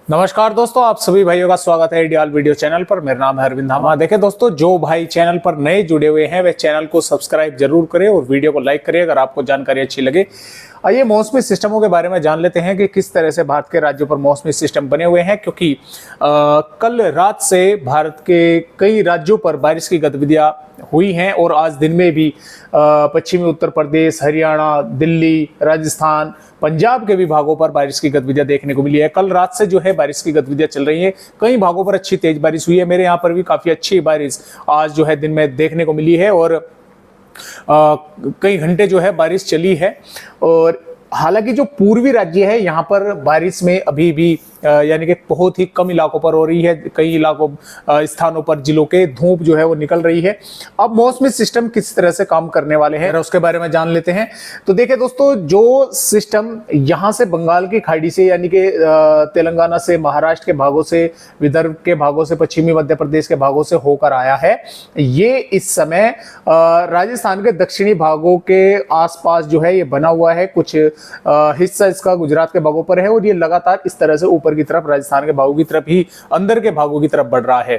नमस्कार दोस्तों, आप सभी भाइयों का स्वागत है आइडियल वीडियो चैनल पर। मेरा नाम है अरविंद धामा। देखें दोस्तों, जो भाई चैनल पर नए जुड़े हुए हैं वे चैनल को सब्सक्राइब जरूर करें और वीडियो को लाइक करें अगर आपको जानकारी अच्छी लगे। आइए मौसमी सिस्टमों के बारे में जान लेते हैं कि किस तरह से भारत के राज्यों पर मौसमी सिस्टम बने हुए हैं, क्योंकि कल रात से भारत के कई राज्यों पर बारिश की गतिविधियां हुई हैं और आज दिन में भी पश्चिमी उत्तर प्रदेश, हरियाणा, दिल्ली, राजस्थान, पंजाब के भी भागों पर बारिश की गतिविधियां देखने को मिली है। कल रात से जो है बारिश की गतिविधियां चल रही हैं, कई भागों पर अच्छी तेज बारिश हुई है। मेरे यहाँ पर भी काफी अच्छी बारिश आज जो है दिन में देखने को मिली है और कई घंटे जो है बारिश चली है। और हालांकि जो पूर्वी राज्य है यहाँ पर बारिश में अभी भी यानी कि बहुत ही कम इलाकों पर हो रही है। कई इलाकों स्थानों पर जिलों के धूप जो है वो निकल रही है। अब मौसमी सिस्टम किस तरह से काम करने वाले हैं उसके बारे में जान लेते हैं। तो देखिए दोस्तों, जो सिस्टम यहाँ से बंगाल की खाड़ी से यानी कि तेलंगाना से, महाराष्ट्र के भागों से, विदर्भ के भागों से, पश्चिमी मध्य प्रदेश के भागों से होकर आया है, ये इस समय राजस्थान के दक्षिणी भागों के आसपास जो है ये बना हुआ है। कुछ हिस्सा इसका गुजरात के भागों पर है और ये लगातार इस तरह से ऊपर की तरफ राजस्थान के भागों की तरफ ही, अंदर के भागों की तरफ बढ़ रहा है।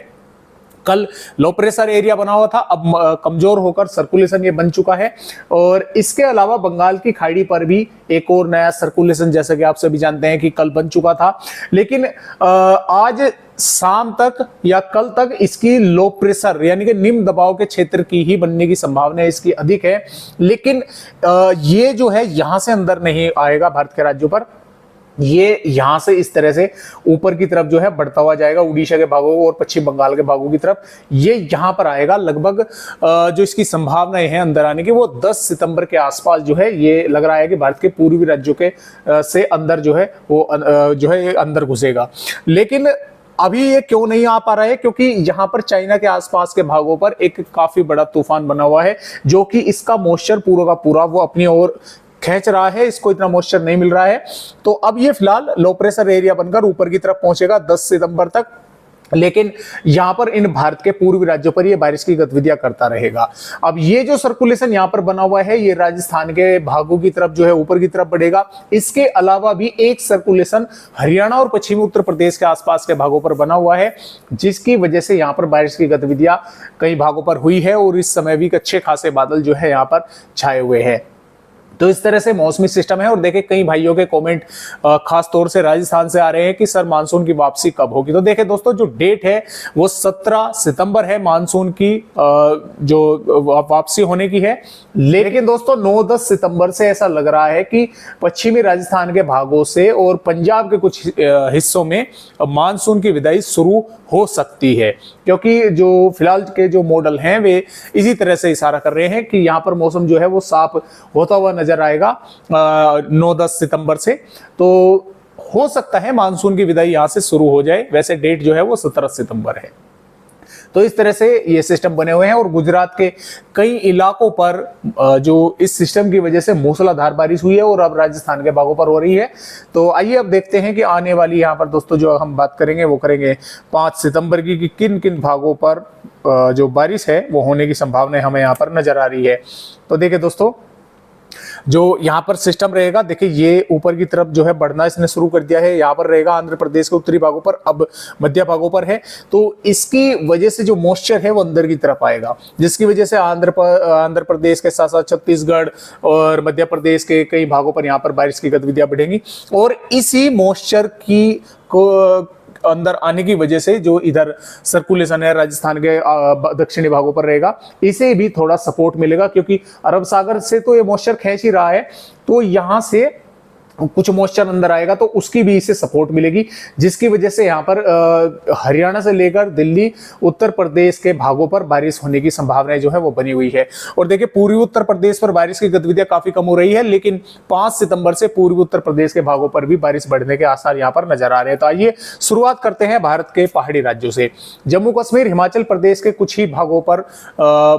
कल लो प्रेशर एरिया बना हुआ था, अब कमजोर होकर सर्कुलेशन ये बन चुका है। और इसके अलावा बंगाल की खाड़ी पर भी एक और नया सर्कुलेशन, जैसा कि आप सभी जानते हैं कि कल बन चुका था, लेकिन आज शाम तक या कल तक इसकी लो प्रेशर यानी कि निम्न दबाव के क्षेत्र की ही बनने की संभावना इसकी अधिक है। लेकिन ये जो है यहां से अंदर नहीं आएगा भारत के राज्यों पर, ये यहां से इस तरह से ऊपर की तरफ जो है बढ़ता हुआ जाएगा उड़ीसा के भागों और पश्चिम बंगाल के भागों की तरफ। ये यहां पर आएगा। लगभग जो इसकी संभावनाएं हैं अंदर आने की वो 10 सितंबर के आसपास जो है ये लग रहा है कि भारत के पूर्वी राज्यों के से अंदर जो है वो जो है अंदर घुसेगा। लेकिन अभी ये क्यों नहीं आ पा रहा है? क्योंकि यहां पर चाइना के आसपास के भागों पर एक काफी बड़ा तूफान बना हुआ है, जो कि इसका मॉइस्चर पूरा का पूरा वो अपनी ओर खींच रहा है। इसको इतना मॉइस्चर नहीं मिल रहा है, तो अब ये फिलहाल लो प्रेशर एरिया बनकर ऊपर की तरफ पहुंचेगा 10 सितंबर तक। लेकिन यहां पर इन भारत के पूर्वी राज्यों पर ये बारिश की गतिविधियां करता रहेगा। अब ये जो सर्कुलेशन यहां पर बना हुआ है ये राजस्थान के भागों की तरफ जो है ऊपर की तरफ बढ़ेगा। इसके अलावा भी एक सर्कुलेशन हरियाणा और पश्चिमी उत्तर प्रदेश के आसपास के भागों पर बना हुआ है, जिसकी वजह से यहां पर बारिश की गतिविधियां कई भागों पर हुई है और इस समय भी अच्छे खासे बादल जो है यहां पर छाए हुए हैं। तो इस तरह से मौसमी सिस्टम है। और देखिए कई भाइयों के कमेंट खास तौर से राजस्थान से आ रहे हैं कि सर मानसून की वापसी कब होगी। तो देखिए दोस्तों, जो डेट है वो 17 सितंबर है मानसून की जो वापसी होने की है। लेकिन दोस्तों 9-10 सितंबर से ऐसा लग रहा है कि पश्चिमी राजस्थान के भागों से और पंजाब के कुछ हिस्सों में मानसून की विदाई शुरू हो सकती है, क्योंकि जो फिलहाल के जो मॉडल हैं वे इसी तरह से इशारा कर रहे हैं कि यहाँ पर मौसम जो है वो साफ होता हुआ नजर आएगा 9-10 सितंबर से। तो हो सकता है मानसून की विदाई यहां से शुरू हो जाए। वैसे डेट जो है वो 17 सितंबर है। तो इस तरह से ये सिस्टम बने हुए हैं और गुजरात के कई इलाकों पर जो इस सिस्टम की वजह से मूसलाधार बारिश हुई है और अब राजस्थान के भागों पर हो रही है। तो आइए अब देखते हैं कि आने वाली यहाँ पर दोस्तों जो हम बात करेंगे वो करेंगे 5 सितंबर की कि किन किन भागों पर जो बारिश है वो होने की संभावना हमें यहाँ पर नजर आ रही है। तो देखिए दोस्तों, जो यहाँ पर सिस्टम रहेगा, देखिए ये ऊपर की तरफ जो है बढ़ना इसने शुरू कर दिया है। यहाँ पर रहेगा आंध्र प्रदेश के उत्तरी भागों पर, अब मध्य भागों पर है। तो इसकी वजह से जो मॉइस्चर है वो अंदर की तरफ आएगा, जिसकी वजह से आंध्र प्रदेश के साथ साथ छत्तीसगढ़ और मध्य प्रदेश के कई भागों पर यहाँ पर बारिश की गतिविधियां बढ़ेंगी। और इसी मॉइस्चर की को अंदर आने की वजह से जो इधर सर्कुलेशन है राजस्थान के दक्षिणी भागों पर रहेगा, इसे भी थोड़ा सपोर्ट मिलेगा, क्योंकि अरब सागर से तो ये मॉइस्चर खींच ही रहा है। तो यहां से कुछ मॉइस्चर अंदर आएगा तो उसकी भी इसे सपोर्ट मिलेगी, जिसकी वजह से यहाँ पर हरियाणा से लेकर दिल्ली, उत्तर प्रदेश के भागों पर बारिश होने की संभावनाएं जो है वो बनी हुई है। और देखिए पूर्वी उत्तर प्रदेश पर बारिश की गतिविधियां काफी कम हो रही है, लेकिन 5 सितंबर से पूर्वी उत्तर प्रदेश के भागों पर भी बारिश बढ़ने के आसार यहाँ पर नजर आ रहे हैं। तो आइए शुरुआत करते हैं भारत के पहाड़ी राज्यों से। जम्मू कश्मीर, हिमाचल प्रदेश के कुछ ही भागों पर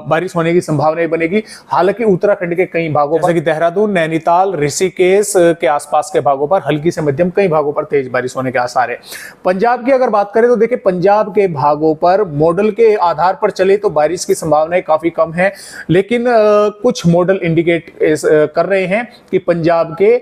बारिश होने की संभावनाएं बनेगी। हालांकि उत्तराखंड के कई भागों पर, जैसे कि देहरादून, नैनीताल, ऋषिकेश के आसपास के भागों पर हल्की से मध्यम, कई भागों पर तेज बारिश होने के आसार है। पंजाब की अगर बात करें तो देखिए पंजाब के भागों पर मॉडल के आधार पर चले तो बारिश की संभावनाएं काफी कम है, लेकिन कुछ मॉडल इंडिकेट कर रहे हैं कि पंजाब के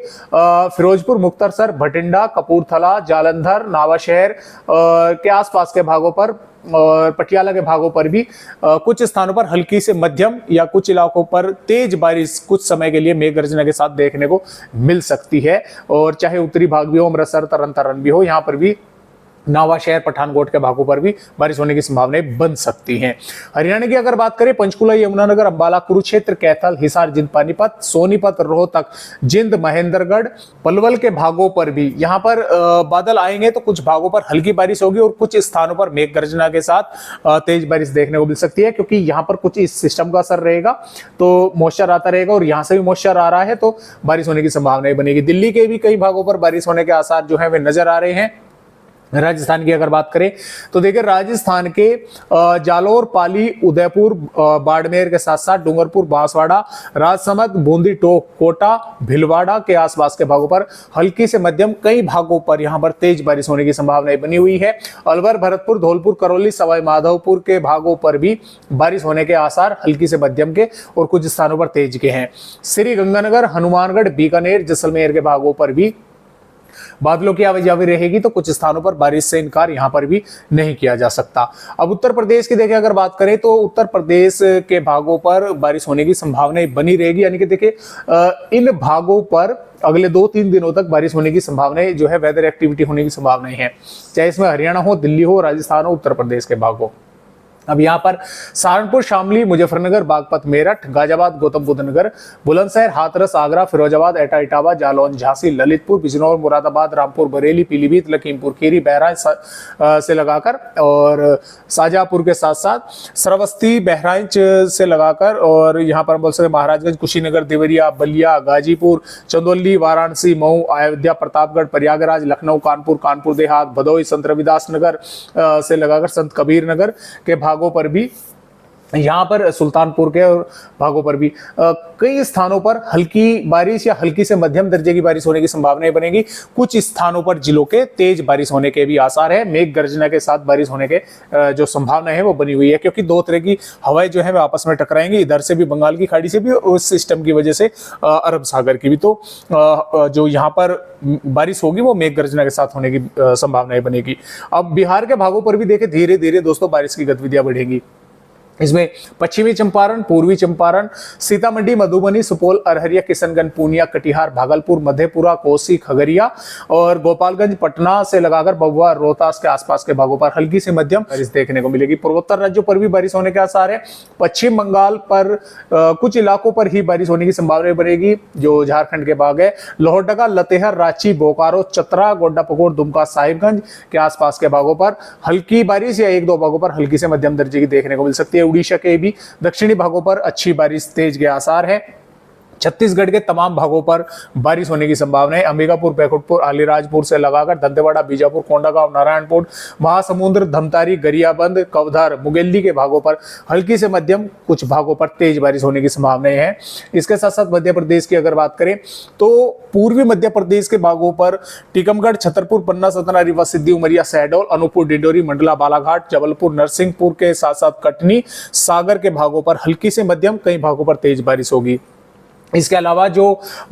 फिरोजपुर, मुक्तसर, भटिंडा, कपूरथला, जालंधर, नावाशहर के आसपास के भागों पर और पटियाला के भागों पर भी कुछ स्थानों पर हल्की से मध्यम या कुछ इलाकों पर तेज बारिश कुछ समय के लिए मेघ गर्जना के साथ देखने को मिल सकती है। और चाहे उत्तरी भाग भी हो, अमृतसर, तरन तारण भी हो, यहाँ पर भी नावाशहर, पठानकोट के भागों पर भी बारिश होने की संभावनाएं बन सकती हैं। हरियाणा की अगर बात करें पंचकुला, यमुनानगर, अंबाला, कुरुक्षेत्र, कैथल, हिसार, जिंद, पानीपत, सोनीपत, रोहतक, जिंद, महेंद्रगढ़, पलवल के भागों पर भी यहाँ पर बादल आएंगे तो कुछ भागों पर हल्की बारिश होगी और कुछ स्थानों पर मेघ गर्जना के साथ तेज बारिश देखने को मिल सकती है, क्योंकि यहाँ पर कुछ इस सिस्टम का असर रहेगा तो मॉइस्चर आता रहेगा और यहाँ से भी मॉइस्चर आ रहा है तो बारिश होने की संभावनाएं बनेगी। दिल्ली के भी कई भागों पर बारिश होने के आसार जो है वे नजर आ रहे हैं। राजस्थान की अगर बात करें तो देखिए राजस्थान के जालोर, पाली, उदयपुर, बाड़मेर के साथ साथ डूंगरपुर, बांसवाड़ा, राजसमंद, बूंदी, टोंक, कोटा, भीलवाड़ा के आसपास के भागों पर हल्की से मध्यम, कई भागों पर यहां पर तेज बारिश होने की संभावनाएं बनी हुई है। अलवर, भरतपुर, धौलपुर, करौली, सवाई माधोपुर के भागों पर भी बारिश होने के आसार हल्की से मध्यम के और कुछ स्थानों पर तेज के हैं। श्री गंगानगर, हनुमानगढ़, बीकानेर, जैसलमेर के भागों पर भी बादलों की आवाजाही रहेगी तो कुछ स्थानों पर बारिश से इनकार यहां पर भी नहीं किया जा सकता। अब उत्तर प्रदेश की देखिए अगर बात करें तो उत्तर प्रदेश के भागों पर बारिश होने की संभावनाएं बनी रहेगी, यानी कि देखिए इन भागों पर अगले 2-3 दिनों तक बारिश होने की संभावनाएं जो है वेदर एक्टिविटी होने की संभावनाएं हैं, चाहे इसमें हरियाणा हो, दिल्ली हो, राजस्थान हो, उत्तर प्रदेश के भाग हो। अब यहाँ पर सहारनपुर, शामली, मुजफ्फरनगर, बागपत, मेरठ, गाजियाबाद, गौतम बुद्ध नगर, बुलंदशहर, हाथरस, आगरा, फिरोजाबाद, एटा, इटावा, जालौन, झांसी, ललितपुर, बिजनौर, मुरादाबाद, रामपुर, बरेली, पीलीभीत, लखीमपुर खीरी, बहराइच से लगाकर और शाहजहांपुर के साथ साथ श्रावस्ती, बहराइच से लगाकर और यहाँ पर बोल सकते महाराजगंज, कुशीनगर, देवरिया, बलिया, गाजीपुर, चंदौली, वाराणसी, मऊ, अयोध्या, प्रतापगढ़, प्रयागराज, लखनऊ, कानपुर, कानपुर देहात, भदोही, संत रविदास नगर से लगाकर संत कबीर नगर के भागों पर भी, यहाँ पर सुल्तानपुर के भागों पर भी कई स्थानों पर हल्की बारिश या हल्की से मध्यम दर्जे की बारिश होने की संभावनाएं बनेगी। कुछ स्थानों पर जिलों के तेज बारिश होने के भी आसार है। मेघ गर्जना के साथ बारिश होने के जो संभावना है वो बनी हुई है, क्योंकि दो तरह की हवाएं जो है वो आपस में टकराएंगी, इधर से भी बंगाल की खाड़ी से भी और उस सिस्टम की वजह से अरब सागर की भी। तो जो यहाँ पर बारिश होगी वो मेघ गर्जना के साथ होने की संभावनाएं बनेगी। अब बिहार के भागों पर भी देखें धीरे धीरे दोस्तों बारिश की गतिविधियां बढ़ेंगी। इसमें पश्चिमी चंपारण, पूर्वी चंपारण, सीतामढ़ी, मधुबनी, सुपौल, अररिया, किशनगंज, पूर्णिया, कटिहार, भागलपुर, मधेपुरा, कोसी, खगड़िया और गोपालगंज, पटना से लगाकर भभुआ, रोहतास के आसपास के भागों पर हल्की से मध्यम बारिश देखने को मिलेगी। पूर्वोत्तर राज्यों पर भी बारिश होने के आसार है। पश्चिम बंगाल पर कुछ इलाकों पर ही बारिश होने की संभावना बनेगी, जो झारखंड के भाग है। लोहरदगा, लतेहर, रांची, बोकारो, चतरा, गोड्डा पकोर, दुमका, साहिबगंज के आसपास के भागों पर हल्की बारिश या 1-2 भागों पर हल्की से मध्यम दर्जे की देखने को मिल सकती है। उड़ीसा के भी दक्षिणी भागों पर अच्छी बारिश तेज के आसार है। छत्तीसगढ़ के तमाम भागों पर बारिश होने की संभावना है। अंबिकापुर, बैकुंठपुर, अलीराजपुर से लगाकर दंतेवाड़ा, बीजापुर, कोंडागांव, नारायणपुर, महासमुंद, धमतारी, गरियाबंद, कवधार, मुगेली के भागों पर हल्की से मध्यम, कुछ भागों पर तेज बारिश होने की संभावनाएं हैं। इसके साथ साथ मध्य प्रदेश की अगर बात करें तो पूर्वी मध्य प्रदेश के भागों पर टीकमगढ़, छतरपुर, पन्ना, सतना, रीवा, सिद्धि, उमरिया, शहडोल, अनूपपुर, डिंडोरी, मंडला, बालाघाट, जबलपुर, नरसिंहपुर के साथ साथ कटनी, सागर के भागों पर हल्की से मध्यम, कई भागों पर तेज बारिश होगी। इसके अलावा जो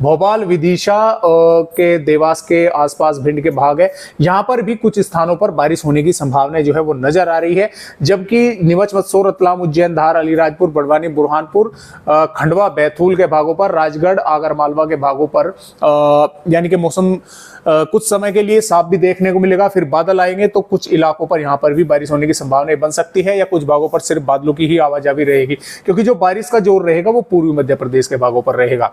भोपाल, विदिशा के देवास के आसपास भिंड के भाग है, यहाँ पर भी कुछ स्थानों पर बारिश होने की संभावना जो है वो नजर आ रही है। जबकि नीमच, मंदसौर, रतलाम, उज्जैन, धार, अलीराजपुर, बड़वानी, बुरहानपुर, खंडवा, बैतूल के भागों पर, राजगढ़, आगर मालवा के भागों पर यानी कि मौसम कुछ समय के लिए साफ भी देखने को मिलेगा, फिर बादल आएंगे तो कुछ इलाकों पर यहाँ पर भी बारिश होने की संभावना बन सकती है, या कुछ भागों पर सिर्फ बादलों की ही आवाजाही रहेगी, क्योंकि जो बारिश का जोर रहेगा वो पूर्वी मध्य प्रदेश के भागों पर रहेगा।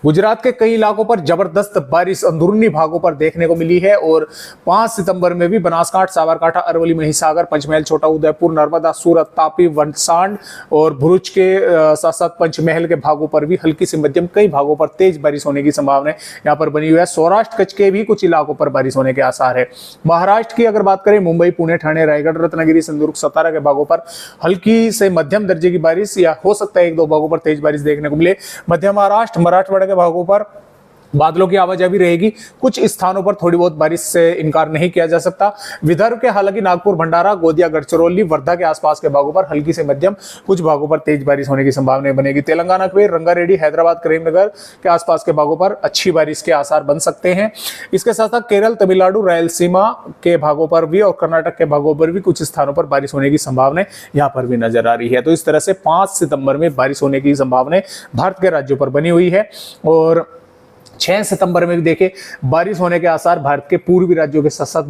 गुजरात के कई इलाकों पर जबरदस्त बारिश अंदरूनी भागों पर देखने को मिली है और 5 सितंबर में भी बनासकांठा, साबरकांठा, अरवली, महिसागर, पंचमहल, छोटा उदयपुर, नर्मदा, सूरत, तापी, वलसाड और भरूच के साथ साथ पंचमहल के भागों पर भी हल्की से मध्यम, कई भागों पर तेज बारिश होने की संभावना यहाँ पर बनी हुई है। सौराष्ट्र, कच्छ के भी कुछ इलाकों पर बारिश होने के आसार है। महाराष्ट्र की अगर बात करें, मुंबई, पुणे, ठाणे, रायगढ़, रत्नागिरी, सिंधुदुर्ग, सतारा के भागों पर हल्की से मध्यम दर्जे की बारिश या हो सकता है 1-2 भागों पर तेज बारिश देखने को मिले। मध्य महाराष्ट्र, मराठवाड़ा के भागों पर बादलों की आवाजाही रहेगी, कुछ स्थानों पर थोड़ी बहुत बारिश से इनकार नहीं किया जा सकता। विदर्भ के हालांकि नागपुर, भंडारा, गोंदिया, गढ़चिरौली, वर्धा के आसपास के भागों पर हल्की से मध्यम, कुछ भागों पर तेज बारिश होने की संभावना बनेगी। तेलंगाना के रंगारेड्डी, हैदराबाद, करीमनगर के आसपास के भागों पर अच्छी बारिश के आसार बन सकते हैं। इसके साथ साथ केरल, तमिलनाडु, रायलसीमा के भागों पर भी और कर्नाटक के भागों पर भी कुछ स्थानों पर बारिश होने की संभावना यहां पर भी नजर आ रही है। तो इस तरह से 5 सितंबर में बारिश होने की संभावना भारत के राज्यों पर बनी हुई है। और 6 सितंबर में भी देखें बारिश होने के आसार भारत के पूर्वी राज्यों के साथ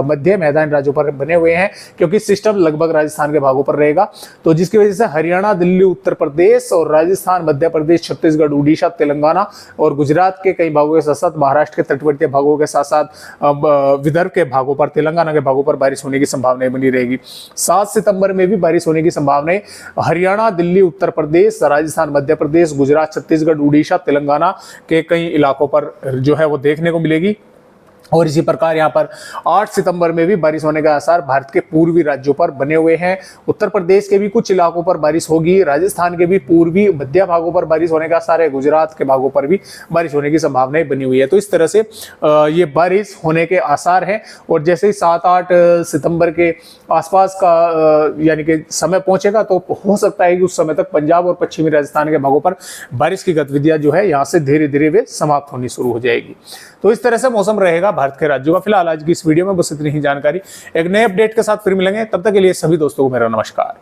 मध्य मैदानी राज्यों पर बने हुए हैं, क्योंकि सिस्टम लगभग राजस्थान के भागों पर रहेगा। तो जिसकी वजह से हरियाणा, दिल्ली, उत्तर प्रदेश और राजस्थान, मध्य प्रदेश, छत्तीसगढ़, उड़ीसा, तेलंगाना और गुजरात के कई भागों के साथ साथ महाराष्ट्र के तटवर्तीय भागों के साथ साथ विदर्भ के भागों पर, तेलंगाना के भागों पर बारिश होने की संभावनाएं बनी रहेगी। 7 सितंबर में भी बारिश होने की संभावनाएं हरियाणा, दिल्ली, उत्तर प्रदेश, राजस्थान, मध्य प्रदेश, गुजरात, छत्तीसगढ़, उड़ीसा, तेलंगाना के कई इलाकों पर जो है वो देखने को मिलेगी। और इसी प्रकार यहाँ पर 8 सितंबर में भी बारिश होने का आसार भारत के पूर्वी राज्यों पर बने हुए हैं। उत्तर प्रदेश के भी कुछ इलाकों पर बारिश होगी, राजस्थान के भी पूर्वी मध्य भागों पर बारिश होने का आसार है, गुजरात के भागों पर भी बारिश होने की संभावनाएं बनी हुई है। तो इस तरह से ये बारिश होने के आसार है। और जैसे ही 7-8 सितंबर के आसपास का यानी कि समय पहुंचेगा तो हो सकता है कि उस समय तक पंजाब और पश्चिमी राजस्थान के भागों पर बारिश की गतिविधियां जो है यहाँ से धीरे धीरे वे समाप्त होनी शुरू हो जाएगी। तो इस तरह से मौसम रहेगा भारत के राज्यों का। फिलहाल आज की इस वीडियो में बस इतनी ही जानकारी। एक नए अपडेट के साथ फिर मिलेंगे, तब तक के लिए सभी दोस्तों को मेरा नमस्कार।